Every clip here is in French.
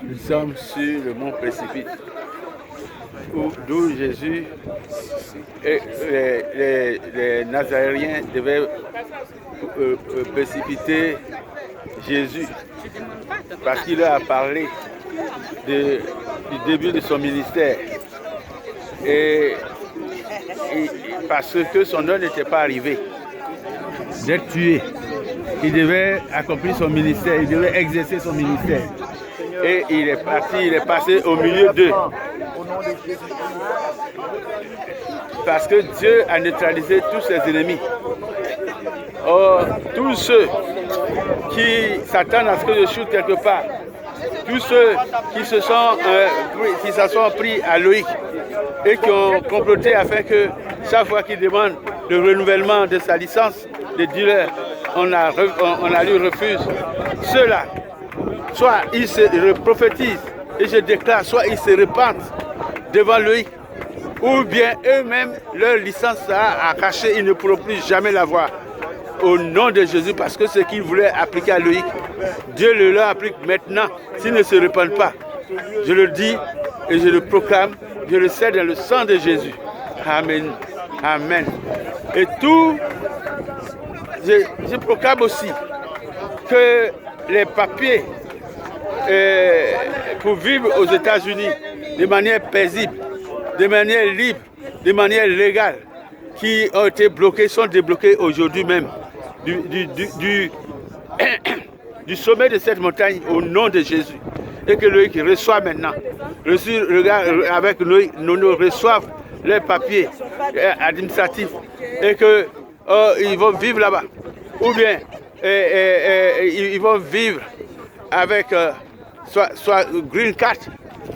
Nous sommes sur le mont Précipice, d'où Jésus et les Nazaréens devaient précipiter Jésus, parce qu'il leur a parlé du début de son ministère. Et parce que son heure n'était pas arrivée d'être tué. Il devait accomplir son ministère, il devait exercer son ministère. Et il est parti, il est passé au milieu d'eux. Parce que Dieu a neutralisé tous ses ennemis. Or, tous ceux qui s'attendent à ce que je chute quelque part, tous ceux qui se sont pris à Loïc et qui ont comploté afin que chaque fois qu'il demande le renouvellement de sa licence de dealer, on lui refuse. Ceux-là, soit ils se prophétisent, et je déclare, soit ils se repentent devant Loïc, ou bien eux-mêmes, leur licence sera à cacher, ils ne pourront plus jamais l'avoir. Au nom de Jésus, parce que ce qu'ils voulaient appliquer à Loïc, Dieu le leur applique maintenant, s'ils ne se repentent pas. Je le dis et je le proclame, je le sais dans le sang de Jésus. Amen. Amen. Et je proclame aussi que les papiers pour vivre aux États-Unis de manière paisible, de manière libre, de manière légale, qui ont été bloqués, sont débloqués aujourd'hui même du sommet de cette montagne au nom de Jésus. Et que Loïc reçoit maintenant, avec Loïc, nous reçoivent leurs papiers administratifs et qu'ils vont vivre là-bas. Ou bien ils vont vivre avec soit Green Card,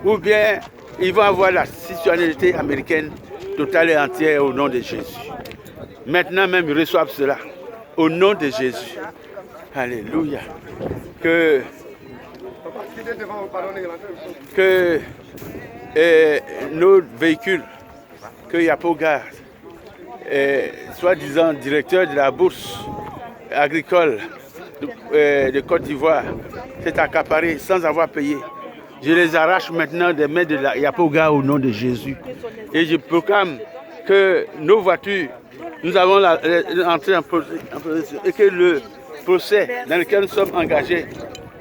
ou bien ils vont avoir la citoyenneté américaine totale et entière au nom de Jésus. Maintenant même, ils reçoivent cela au nom de Jésus. Alléluia. Que nos véhicules, que Yapoga, soi-disant directeur de la bourse agricole de Côte d'Ivoire, s'est accaparé sans avoir payé. Je les arrache maintenant des mains de Yapoga au nom de Jésus. Et je proclame que nos voitures, nous avons entré en procès et que le procès dans lequel nous sommes engagés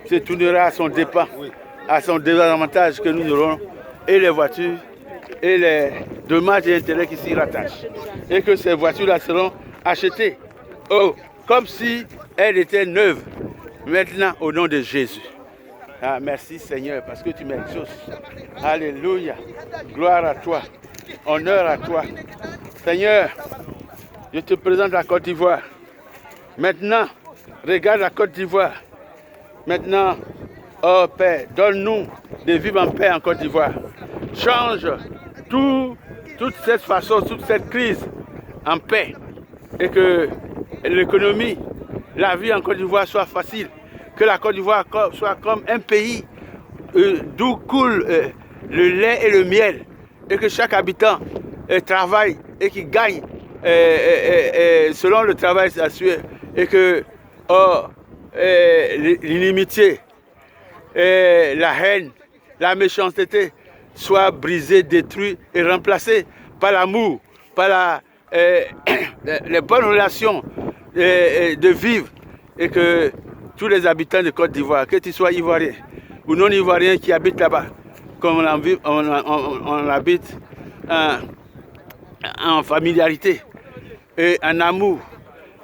se tournera à son dépens, à son désavantage que nous aurons, et les voitures et les dommages et intérêts qui s'y rattachent. Et que ces voitures-là seront achetées comme si elles étaient neuves, maintenant au nom de Jésus. Ah, merci Seigneur, parce que tu m'exauces. Alléluia. Gloire à toi. Honneur à toi. Seigneur, je te présente la Côte d'Ivoire. Maintenant, regarde la Côte d'Ivoire. Maintenant, oh Père, donne-nous de vivre en paix en Côte d'Ivoire. Change toute cette façon, toute cette crise en paix. Et que l'économie, la vie en Côte d'Ivoire soit facile. Que la Côte d'Ivoire soit comme un pays d'où coule le lait et le miel. Et que chaque habitant travaille et qu'il gagne selon le travail assuré. Et que l'inimitié, la haine, la méchanceté soient brisées, détruites et remplacées par l'amour, par les bonnes relations de vivre. Et que tous les habitants de Côte d'Ivoire, que tu sois ivoirien ou non ivoirien qui habitent là-bas, comme on habite en familiarité et en amour,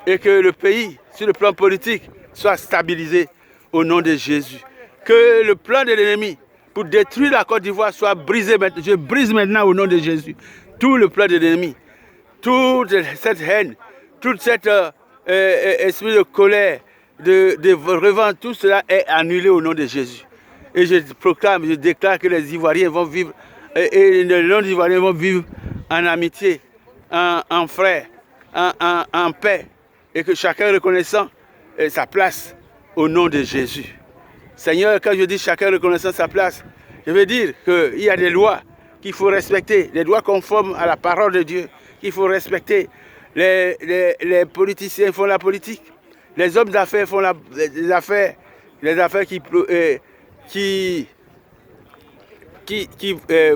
et que le pays, sur le plan politique, soit stabilisé au nom de Jésus. Que le plan de l'ennemi pour détruire la Côte d'Ivoire soit brisé maintenant. Je brise maintenant au nom de Jésus tout le plan de l'ennemi, toute cette haine, toute cette esprit de colère, de revente, tout cela est annulé au nom de Jésus. Et je proclame, je déclare que les Ivoiriens vont vivre, et les non-Ivoiriens vont vivre en amitié, en frères, en paix, et que chacun reconnaissant sa place au nom de Jésus. Seigneur, quand je dis chacun reconnaissant sa place, je veux dire qu'il y a des lois qu'il faut respecter, des lois conformes à la parole de Dieu qu'il faut respecter. Les politiciens font la politique, les hommes d'affaires font les affaires qui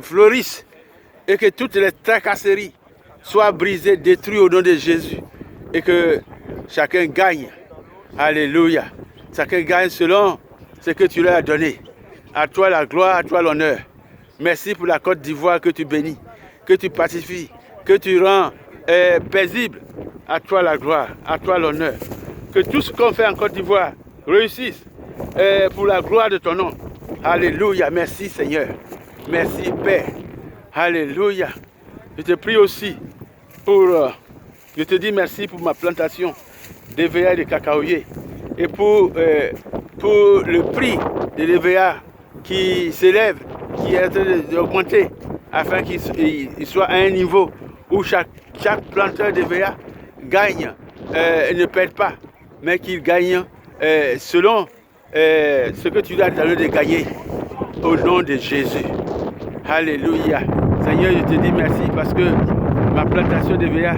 fleurissent et que toutes les tracasseries soient brisées, détruites au nom de Jésus et que chacun gagne. Alléluia. Chacun gagne selon ce que tu leur as donné. À toi la gloire, à toi l'honneur. Merci pour la Côte d'Ivoire que tu bénis, que tu pacifies, que tu rends paisible. À toi la gloire, à toi l'honneur. Que tout ce qu'on fait en Côte d'Ivoire réussisse pour la gloire de ton nom. Alléluia. Merci Seigneur. Merci Père. Alléluia. Je te prie aussi pour... je te dis merci pour ma plantation d'EVA et de cacaoyer. Et pour le prix de l'EVA qui s'élève, qui est en train d'augmenter, afin qu'il soit à un niveau où chaque planteur d'EVA gagne, ne perd pas, mais qu'il gagne selon ce que tu lui as donné de gagner, au nom de Jésus. Alléluia. Seigneur, je te dis merci parce que ma plantation d'EVA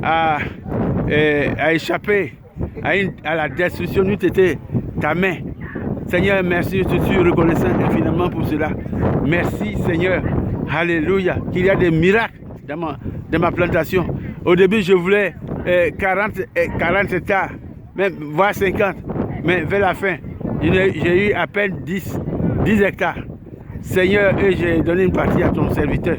a échappé à la destruction d'où était ta main. Seigneur, merci, je te suis reconnaissant infiniment pour cela. Merci Seigneur, alléluia, qu'il y a des miracles dans ma plantation. Au début, je voulais 40 hectares, même voire 50, mais vers la fin, j'ai eu à peine 10 hectares. Seigneur, et j'ai donné une partie à ton serviteur.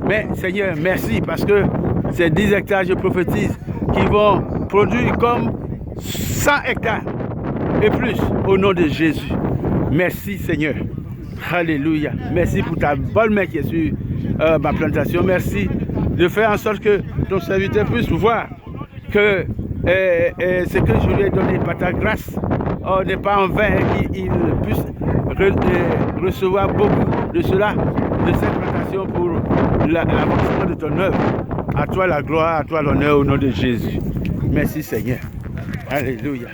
Mais Seigneur, merci parce que ces 10 hectares, je prophétise, qui vont produire comme 100 hectares et plus au nom de Jésus. Merci Seigneur. Alléluia. Merci pour ta bonne main qui est sur ma plantation. Merci de faire en sorte que ton serviteur puisse voir que ce que je lui ai donné par ta grâce n'est pas en vain, qu'il puisse recevoir beaucoup de cela, de cette plantation pour l'avancement de ton œuvre. À toi la gloire, à toi l'honneur au nom de Jésus. Merci Seigneur. Alléluia.